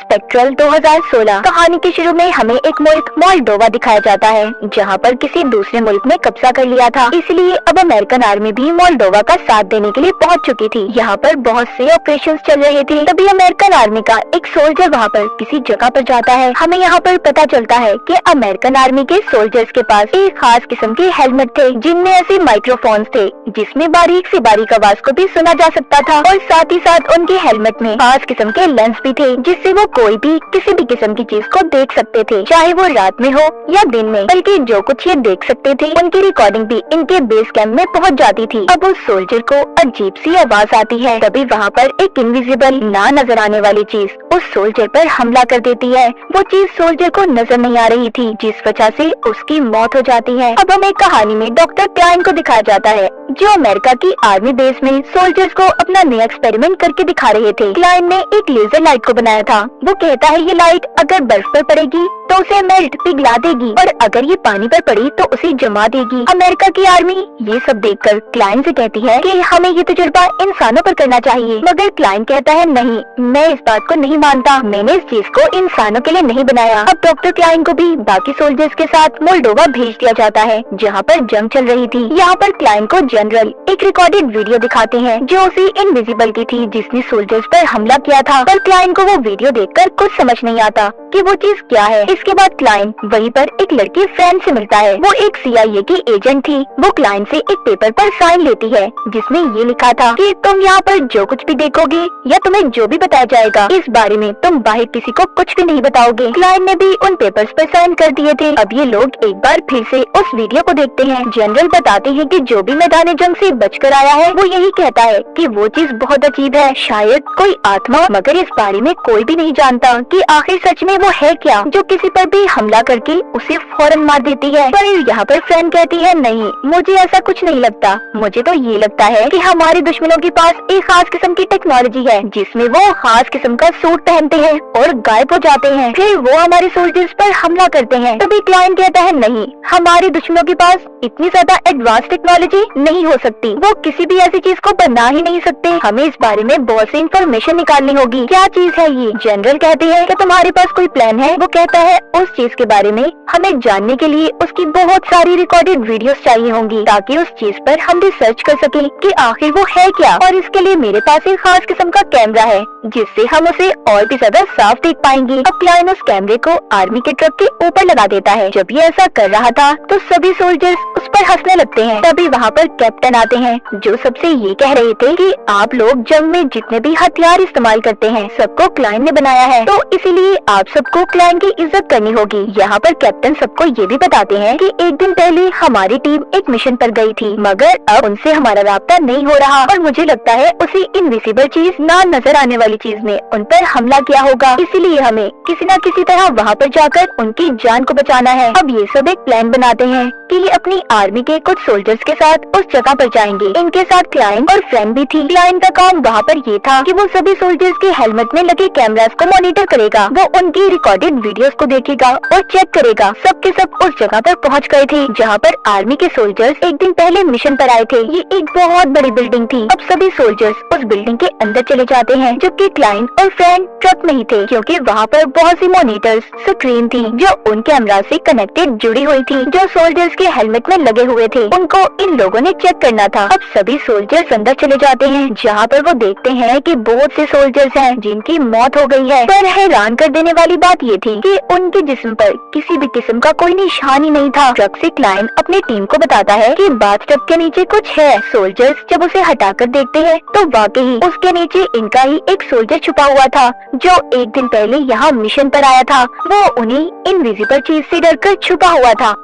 Spectral 2016। कहानी के शुरू में हमें एक मुल्क मोल्डोवा दिखाया जाता है, जहां पर किसी दूसरे मुल्क ने कब्जा कर लिया था। इसलिए अब अमेरिकन आर्मी भी मोल्डोवा का साथ देने के लिए पहुंच चुकी थी। यहाँ पर बहुत से ऑपरेशंस चल रहे थे। तभी अमेरिकन आर्मी का एक सोल्जर वहाँ पर किसी जगह पर जाता है। हमें यहाँ पर पता चलता है कि अमेरिकन आर्मी के सोल्जर्स के पास एक खास किस्म के हेलमेट थे, जिनमें ऐसे माइक्रोफोन्स थे जिसमें बारीक से बारीक आवाज को भी सुना जा सकता था, और साथ ही साथ उनके हेलमेट में खास किस्म के लेंस भी थे, जिससे वो कोई भी किसी भी किस्म की चीज को देख सकते थे, चाहे वो रात में हो या दिन में। बल्कि जो कुछ ये देख सकते थे उनकी रिकॉर्डिंग भी इनके बेस कैंप में पहुंच जाती थी। अब उस सोल्जर को अजीब सी आवाज आती है। तभी वहाँ पर एक इनविजिबल ना नजर आने वाली चीज उस सोल्जर पर हमला कर देती है। वो चीज सोल्जर को नजर नहीं आ रही थी, जिस वजह से उसकी मौत हो जाती है। अब हमें कहानी में डॉक्टर क्लाइन को दिखाया जाता है, जो अमेरिका की आर्मी बेस में सोल्जर्स को अपना नया एक्सपेरिमेंट करके दिखा रहे थे। क्लाइन ने एक लेजर लाइट को बनाया था। वो कहता है ये लाइट अगर बर्फ पर पड़ेगी तो उसे मेल्ट पिघला देगी, और अगर ये पानी पर पड़ी तो उसे जमा देगी। अमेरिका की आर्मी ये सब देखकर क्लाइन से कहती है कि हमें ये तजुर्बा इंसानों पर करना चाहिए, मगर क्लाइन कहता है नहीं, मैं इस बात को नहीं मानता, मैंने इस चीज को इंसानों के लिए नहीं बनाया। अब डॉक्टर क्लाइन को भी बाकी सोल्जर्स के साथ मोल्डोवा भेज दिया जाता है, जहाँ पर जंग चल रही थी। यहाँ पर क्लाइन को जनरल एक रिकॉर्डेड वीडियो दिखाते हैं, जो उसी इनविजिबल की थी जिसने सोल्जर्स पर हमला किया था। पर क्लाइन को वो वीडियो देखकर कुछ समझ नहीं आता कि वो चीज क्या है। इसके बाद क्लाइन वहीं पर एक लड़की फ्रेंड से मिलता है। वो एक CIA की एजेंट थी। वो क्लाइन से एक पेपर पर साइन लेती है, जिसमें ये लिखा था कि तुम यहाँ पर जो कुछ भी देखोगे या तुम्हें जो भी बताया जाएगा, इस बारे में तुम बाहर किसी को कुछ भी नहीं बताओगे। क्लाइन ने भी उन पेपर्स पर साइन कर दिए थे। अब ये लोग एक बार फिर से उस वीडियो को देखते हैं। जनरल बताते हैं कि जो भी मैदान जंग से बचकर आया है वो यही कहता है कि वो चीज बहुत अजीब है, शायद कोई आत्मा, मगर इस बारे में कोई भी नहीं जानता कि आखिर सच में वो है क्या, जो किसी पर भी हमला करके उसे फौरन मार देती है। पर यहाँ पर फ्रेंड कहती है नहीं, मुझे ऐसा कुछ नहीं लगता, मुझे तो ये लगता है कि हमारे दुश्मनों के पास एक खास किस्म की टेक्नोलॉजी है, जिसमें वो खास किस्म का सूट पहनते हैं और गायब हो जाते हैं, फिर वो हमारे सोल्जर्स पर हमला करते हैं। तभी क्लाइन कहता है नहीं, हमारे दुश्मनों के पास इतनी ज्यादा एडवांस टेक्नोलॉजी नहीं हो सकती, वो किसी भी ऐसी चीज को बना ही नहीं सकते, हमें इस बारे में बहुत सी इंफॉर्मेशन निकालनी होगी। क्या चीज है ये? जनरल कहते हैं कि तुम्हारे पास कोई प्लान है? वो कहता है उस चीज के बारे में हमें जानने के लिए उसकी बहुत सारी रिकॉर्डेड वीडियोस चाहिए होंगी, ताकि उस चीज पर हम रिसर्च कर सकें कि आखिर वो है क्या, और इसके लिए मेरे पास एक खास किस्म का कैमरा है, जिससे हम उसे और भी ज्यादा साफ देख पाएंगे। अब क्लाइन उस कैमरे को आर्मी के ट्रक के ऊपर लगा देता है। जब ये ऐसा कर रहा था तो सभी सोल्जर्स उस पर हंसने लगते हैं। तभी वहाँ पर कैप्टन आते हैं, जो सबसे ये कह रहे थे कि आप लोग जंग में जितने भी हथियार इस्तेमाल करते हैं सबको क्लाइन ने बनाया है, तो इसीलिए आप सबको क्लाइन की इज्जत करनी होगी। यहाँ पर कैप्टन सबको ये भी बताते हैं कि एक दिन पहले हमारी टीम एक मिशन पर गई थी, मगर अब उनसे हमारा राब्ता नहीं हो रहा, और मुझे लगता है उसी इनविजिबल चीज, ना नजर आने वाली चीज ने उन पर हमला किया होगा, इसीलिए हमें किसी न किसी तरह वहाँ पर जाकर उनकी जान को बचाना है। अब ये सब एक प्लान बनाते हैं कि ये अपनी आर्मी के कुछ सोल्जर्स के साथ उस जगह पर जाएंगे। इनके साथ क्लाइन और फ्रेंड भी थी। क्लाइन का काम वहाँ पर ये था कि वो सभी सोल्जर्स के हेलमेट में लगे कैमरास को मॉनिटर करेगा, वो उनकी रिकॉर्डेड वीडियोस को देखेगा और चेक करेगा। सब के सब उस जगह पर पहुँच गए थे जहाँ पर आर्मी के सोल्जर्स एक दिन पहले मिशन पर आए थे। ये एक बहुत बड़ी बिल्डिंग थी। अब सभी सोल्जर्स उस बिल्डिंग के अंदर चले जाते हैं, जबकि क्लाइन और फ्रेंड ट्रक में ही थे, क्योंकि वहाँ पर बहुत सी मॉनिटर्स स्क्रीन थी जो उन कैमरा से कनेक्टेड जुड़ी हुई थी, जो सोल्जर्स के हेलमेट में लगे हुए थे। उनको इन लोगों ने चेक करना था। अब सभी सोल्जर्स अंदर चले जाते हैं, जहाँ पर वो देखते हैं कि बहुत से सोल्जर्स हैं जिनकी मौत हो गई है। पर हैरान कर देने वाली बात ये थी कि उनके जिस्म पर किसी भी किस्म का कोई निशान ही नहीं था। ट्रक से क्लाइन अपनी टीम को बताता है कि बाथटब के नीचे कुछ है। सोल्जर्स जब उसे हटाकर देखते हैं तो वाकई उसके नीचे इनका ही एक सोल्जर छुपा हुआ था, जो एक दिन पहले यहाँ मिशन पर आया था। वो उन्हीं इनविजिबल चीज से डरकर छुपा हुआ था।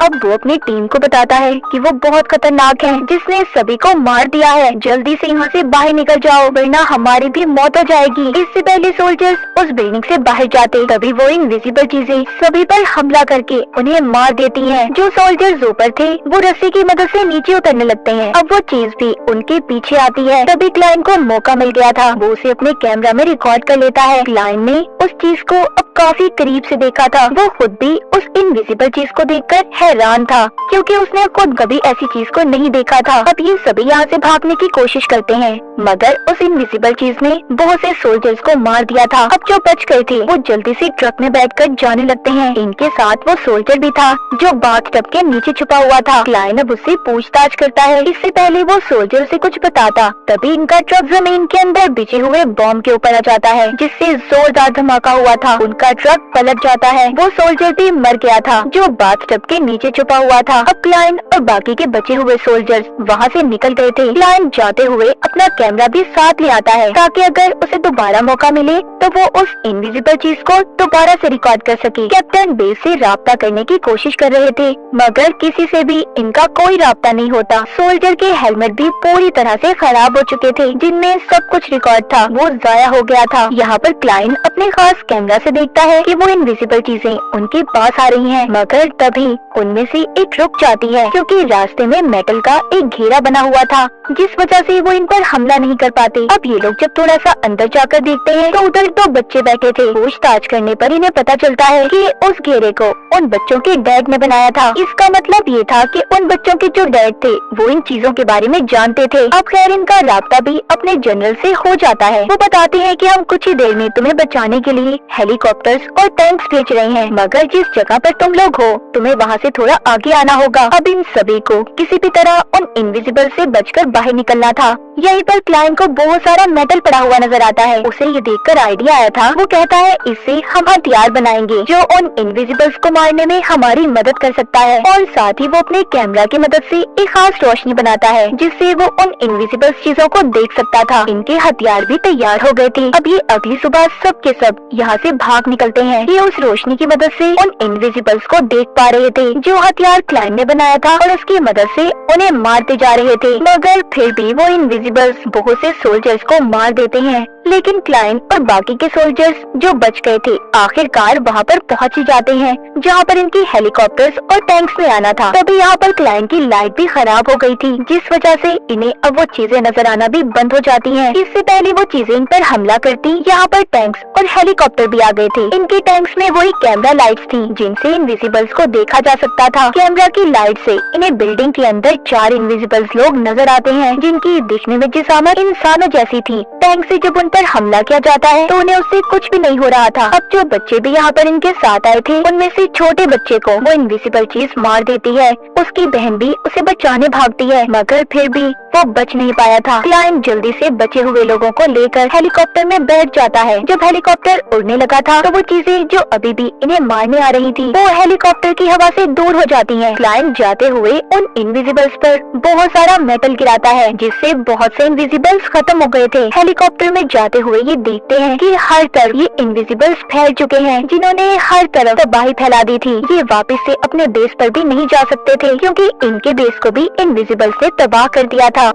अब वो अपनी टीम को बताता है कि वो बहुत खतरनाक है, जिसने सभी को मार दिया है, जल्दी से यहाँ से बाहर निकल जाओ वरना हमारी भी मौत हो जाएगी। इससे पहले सोल्जर्स उस बिल्डिंग से बाहर जाते तभी वो इनविजिबल चीजें सभी पर हमला करके उन्हें मार देती हैं। जो सोल्जर्स ऊपर थे वो रस्सी की मदद से नीचे उतरने लगते हैं। अब वो चीज भी उनके पीछे आती है। तभी क्लाइन को मौका मिल गया था, वो उसे अपने कैमरा में रिकॉर्ड कर लेता है। क्लाइन ने उस चीज को अब काफी करीब से देखा था। वो खुद भी उस इनविजिबल चीज को देखकर हैरान था, क्योंकि उसने खुद कभी ऐसी चीज को नहीं देखा था। अब ये सभी यहाँ से भागने की कोशिश करते हैं, मगर उस इनविजिबल चीज ने बहुत से सोल्जर्स को मार दिया था। अब जो बच गए थे वो जल्दी से ट्रक में बैठकर जाने लगते हैं। इनके साथ वो सोल्जर भी था जो बाथटब के नीचे छुपा हुआ था। क्लाइन अब उससे पूछताछ करता है। इससे पहले वो सोल्जर से कुछ बताता, तभी इनका ट्रक जमीन के अंदर बिछे हुए बॉम्ब के ऊपर आ जाता है, जिससे जोरदार धमाका हुआ था। उनका ट्रक पलट जाता है। वो सोल्जर भी मर गया था जो बाथटब के नीचे छुपा हुआ था। अब क्लाइन और बाकी के बचे हुए सोल्जर्स वहाँ से निकल गए थे। क्लाइन जाते हुए अपना कैमरा भी साथ ले आता है, ताकि अगर उसे दोबारा मौका मिले तो वो उस इनविजिबल चीज को दोबारा से रिकॉर्ड कर सके। कैप्टन बेस से राब्ता करने की कोशिश कर रहे थे, मगर किसी से भी इनका कोई राब्ता नहीं होता। सोल्जर के हेलमेट भी पूरी तरह से खराब हो चुके थे, जिनमें सब कुछ रिकॉर्ड था वो जाया हो गया था। यहाँ पर क्लाइन अपने खास कैमरा से देखता है कि वो इनविजिबल चीजें उनके पास आ रही हैं, मगर तभी उनमें से एक रुक जाती है, क्योंकि रास्ते में मेटल का एक घेरा बना हुआ था, जिस वजह से वो इन पर हमला नहीं कर पाते। अब ये लोग जब थोड़ा सा अंदर जाकर देखते हैं तो उधर दो बच्चे बैठे थे। पूछताछ करने पर इन्हें पता चलता है कि उस घेरे को उन बच्चों के डैड ने बनाया था। इसका मतलब ये था कि उन बच्चों के जो डैड थे वो इन चीजों के बारे में जानते थे। अब खैर इनका राब्ता भी अपने जनरल से हो जाता है। वो बताते हैं कि हम कुछ ही देर में तुम्हें बचाने के लिए हेलीकॉप्टर्स और टैंक्स भेज रहे हैं, मगर जिस जगह पर तुम लोग हो तुम्हें वहाँ से थोड़ा आगे आना होगा। अब इन सभी को किसी भी तरह उन इनविजिबल से बचकर बाहर निकलना था। यहीं पर क्लाइन को बहुत सारा मेटल पड़ा हुआ नजर आता है। उसे ये देखकर आइडिया आया था। वो कहता है इससे हम हथियार बनाएंगे जो उन इनविजिबल्स को मारने में हमारी मदद कर सकता है, और साथ ही वो अपने कैमरा की मदद से एक खास रोशनी बनाता है जिससे वो उन इनविजिबल्स चीजों को देख सकता था। इनके हथियार भी तैयार हो गए थे। अब ये अगली सुबह सब के सब यहाँ से भाग निकलते हैं। ये उस रोशनी की मदद से उन इनविजिबल्स को देख पा रहे थे जो हथियार क्लाइन ने बनाया था, और उसकी मदद से उन्हें मारते जा रहे थे। मगर फिर भी वो इनविजिबल्स बहुत से सोल्जर्स को मार देते हैं, लेकिन क्लाइन और बाकी के सोल्जर्स जो बच गए थे आखिरकार वहाँ पर पहुँच ही जाते हैं जहाँ पर इनकी हेलीकॉप्टर्स और टैंक्स में आना था। तभी यहाँ पर क्लाइन की लाइट भी खराब हो गई थी, जिस वजह से इन्हें अब वो चीजें नजर आना भी बंद हो जाती हैं। इससे पहले वो चीजें इन पर हमला करती, यहाँ पर टैंक्स और हेलीकॉप्टर भी आ गए थे। इनके टैंक्स में वही कैमरा लाइट्स थी जिनसे इनविजिबल्स को देखा जा सकता था। कैमरा की लाइट से इन्हें बिल्डिंग के अंदर 4 इनविजिबल्स लोग नजर आते हैं, जिनकी दिखने में जिस्मानत इंसानों जैसी थी। टैंक से जब उन पर हमला किया जाता है तो उन्हें उससे कुछ भी नहीं हो रहा था। अब जो बच्चे भी यहाँ पर इनके साथ आए थे उनमें से छोटे बच्चे को वो इनविजिबल चीज मार देती है। उसकी बहन भी उसे बचाने भागती है, मगर फिर भी वो बच नहीं पाया था। क्लाइन जल्दी से बचे हुए लोगों को लेकर हेलीकॉप्टर में बैठ जाता है। जब हेलीकॉप्टर उड़ने लगा था तो वो चीजें जो अभी भी इन्हें मारने आ रही थी वो हेलीकॉप्टर की हवा से दूर हो जाती हैं। क्लाइन जाते हुए उन इनविजिबल्स पर बहुत सारा मेटल गिराता है, जिससे बहुत से इनविजिबल्स खत्म हो गए थे। हेलीकॉप्टर में जाते हुए ये देखते हैं कि हर तरफ ये इनविजिबल्स फैल चुके हैं, जिन्होंने हर तरफ तबाही फैला दी थी। ये वापस से अपने बेस पर भी नहीं जा सकते थे, क्योंकि इनके बेस को भी इनविजिबल्स ने तबाह कर दिया था।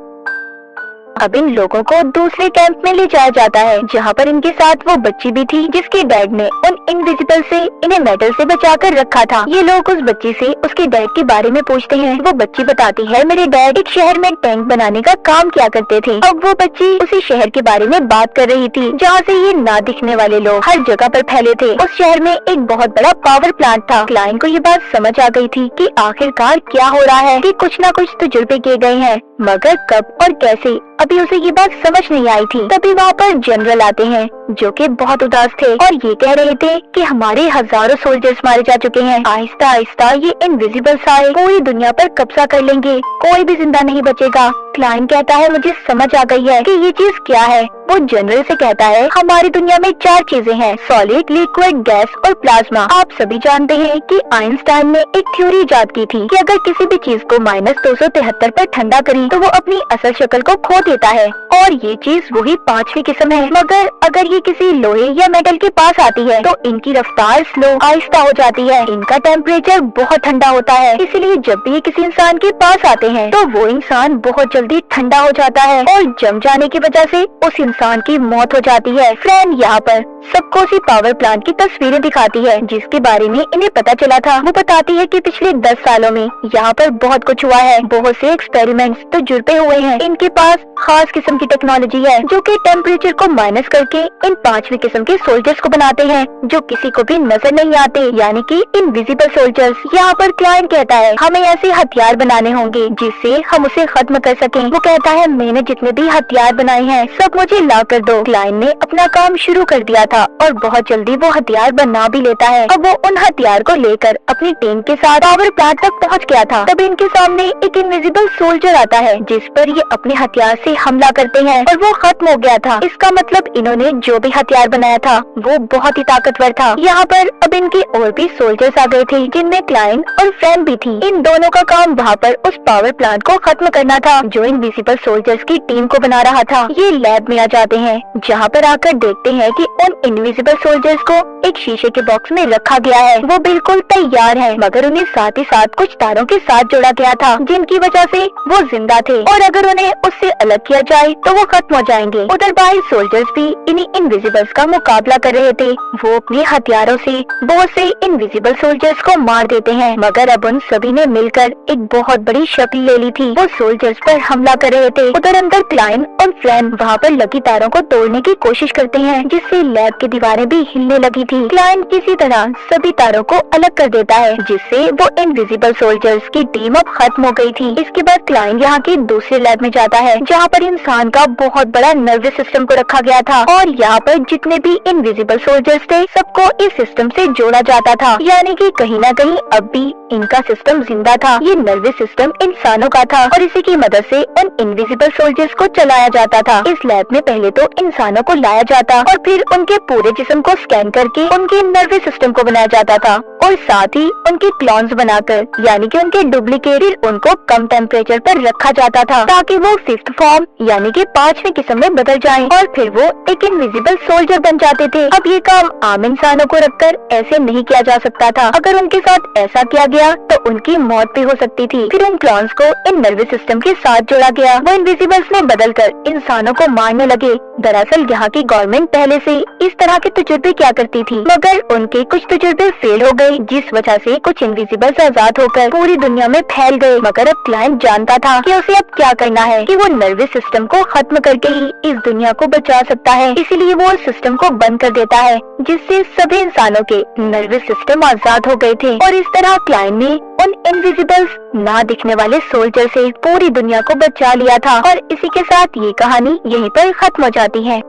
अब इन लोगों को दूसरे कैंप में ले जाया जाता है, जहाँ पर इनके साथ वो बच्ची भी थी जिसके डैड ने उन इनविजिबल से इन्हें मेटल से बचाकर रखा था। ये लोग उस बच्ची से उसके डैड के बारे में पूछते हैं। वो बच्ची बताती है मेरे डैड एक शहर में टैंक बनाने का काम किया करते थे। अब वो बच्ची उसी शहर के बारे में बात कर रही थी जहाँ से ये ना दिखने वाले लोग हर जगह पर फैले थे। उस शहर में एक बहुत बड़ा पावर प्लांट था। क्लाइन को ये बात समझ आ गई थी कि आखिरकार क्या हो रहा है, कि कुछ न कुछ तजुर्बे किए गए हैं, मगर कब और कैसे अभी उसे ये बात समझ नहीं आई थी। तभी वहाँ पर जनरल आते हैं जो कि बहुत उदास थे और ये कह रहे थे कि हमारे हजारों सोल्जर्स मारे जा चुके हैं। आहिस्ता आहिस्ता ये इनविजिबल्स आए पूरी दुनिया पर कब्जा कर लेंगे, कोई भी जिंदा नहीं बचेगा। क्लाइन कहता है मुझे समझ आ गई है कि ये चीज क्या है। वो जनरल से कहता है हमारी दुनिया में 4 चीजें हैं, सॉलिड, लिक्विड, गैस और प्लाज्मा। आप सभी जानते हैं कि आइंस्टाइन ने एक थ्योरी इजाद की थी कि अगर किसी भी चीज को -273 पर ठंडा करें तो वो अपनी असल शक्ल को खो देता है, और ये चीज वही 5वीं किस्म है। मगर अगर ये किसी लोहे या मेटल के पास आती है तो इनकी रफ्तार स्लो आहिस्ता हो जाती है, इनका टेम्परेचर बहुत ठंडा होता है। इसलिए जब भी ये किसी इंसान के पास आते हैं तो वो इंसान बहुत जल्दी ठंडा हो जाता है, और जम जाने की वजह से उस इंसान की मौत हो जाती है। फ्रैन यहाँ पर सबको उसी पावर प्लांट की तस्वीरें दिखाती है जिसके बारे में इन्हें पता चला था। वो बताती है कि पिछले 10 सालों में यहाँ पर बहुत कुछ हुआ है, बहुत से एक्सपेरिमेंट्स तो जुड़ते हुए हैं। इनके पास खास किस्म की टेक्नोलॉजी है जो कि टेम्परेचर को माइनस करके इन 5वीं किस्म के सोल्जर्स को बनाते हैं जो किसी को भी नजर नहीं आते, यानी कि इनविजिबल सोल्जर्स। यहाँ पर क्लाइंट कहता है हमें ऐसे हथियार बनाने होंगे जिससे हम उसे खत्म कर सकें। वो कहता है मैंने जितने भी हथियार बनाए हैं सब मुझे ला कर दो। क्लाइंट ने अपना काम शुरू कर दिया था और बहुत जल्दी वो हथियार बना भी लेता है। अब वो उन हथियार को लेकर अपनी टीम के साथ पावर प्लांट तक पहुंच गया था। तब इनके सामने एक इनविजिबल सोल्जर आता है जिस पर ये अपने हथियार से हमला करते हैं और वो खत्म हो गया था। इसका मतलब इन्होंने जो भी हथियार बनाया था वो बहुत ही ताकतवर था। यहाँ पर अब इनके और भी सोल्जर्स आ गए थे जिनमें क्लाइंट और फ्रैन भी थी। इन दोनों का काम वहाँ पर उस पावर प्लांट को खत्म करना था जो इनविजिबल सोल्जर्स की टीम को बना रहा था। ये लैब में आ जाते हैं जहाँ पर आकर देखते हैं कि उन इनविजिबल सोल्जर्स को एक शीशे के बॉक्स में रखा गया है। वो बिल्कुल तैयार है मगर उन्हें साथ ही साथ कुछ तारों के साथ जोड़ा गया था जिनकी वजह से वो जिंदा थे और अगर उन्हें उससे अलग किया जाए तो वो खत्म हो जाएंगे। उधर बाहर सोल्जर्स भी इन्हीं इनविजिबल्स का मुकाबला कर रहे थे। वो अपने हथियारों से बहुत से इनविजिबल सोल्जर्स को मार देते हैं मगर अब उन सभी ने मिलकर एक बहुत बड़ी शक्ल ले ली थी। वो सोल्जर्स पर हमला कर रहे थे। उधर अंदर क्लाइंट और फ्रैन वहाँ पर लगी तारों को तोड़ने की कोशिश करते हैं जिससे लैब की दीवारें भी हिलने लगी थी। क्लाइंट किसी तरह सभी तारों को अलग कर देता है जिससे वो इनविजिबल सोल्जर्स की टीम अब खत्म हो गई थी। इसके बाद क्लाइंट यहाँ के दूसरे लैब में जाता है जहाँ पर इंसान का बहुत बड़ा नर्वस सिस्टम को रखा गया था और यहाँ पर जितने भी इनविजिबल सोल्जर्स थे सबको इस सिस्टम से जोड़ा जाता था, यानी कि कहीं न कहीं अब भी इनका सिस्टम जिंदा था। ये नर्वस सिस्टम इंसानों का था और इसी की मदद से उन इनविजिबल सोल्जर्स को चलाया जाता था। इस लैब में पहले तो इंसानों को लाया जाता और फिर उनके पूरे जिस्म को स्कैन करके उनके नर्वस सिस्टम को बनाया जाता था और साथ ही उनके क्लोन्स बनाकर यानी कि उनके डुप्लीकेट उनको कम टेम्परेचर पर रखा जाता था ताकि वो 5th फॉर्म यानी कि 5वीं किस्म में बदल जाएं और फिर वो एक इनविजिबल सोल्जर बन जाते थे। अब ये काम आम इंसानों को रखकर ऐसे नहीं किया जा सकता था। अगर उनके साथ ऐसा किया गया तो उनकी मौत भी हो सकती थी। फिर उन क्लोन्स को इन नर्वस सिस्टम के साथ जोड़ा गया। वो इनविजिबल्स में बदलकर इंसानों को मारने लगे। दरअसल यहाँ की गवर्नमेंट पहले से इस तरह के तजुर्बे किया करती थी मगर उनके कुछ तजुर्बे फेल हो गए जिस वजह से कुछ इनविजिबल्स आजाद होकर पूरी दुनिया में फैल गए। मगर अब क्लाइंट जानता था कि उसे अब क्या करना है कि वो नर्वस सिस्टम को खत्म करके ही इस दुनिया को बचा सकता है। इसीलिए वो उस सिस्टम को बंद कर देता है जिससे सभी इंसानों के नर्वस सिस्टम आजाद हो गए थे और इस तरह क्लाइंट ने उन इनविजिबल्स ना दिखने वाले सोल्जर से पूरी दुनिया को बचा लिया था। और इसी के साथ ये कहानी यहीं पर खत्म हो जाती है।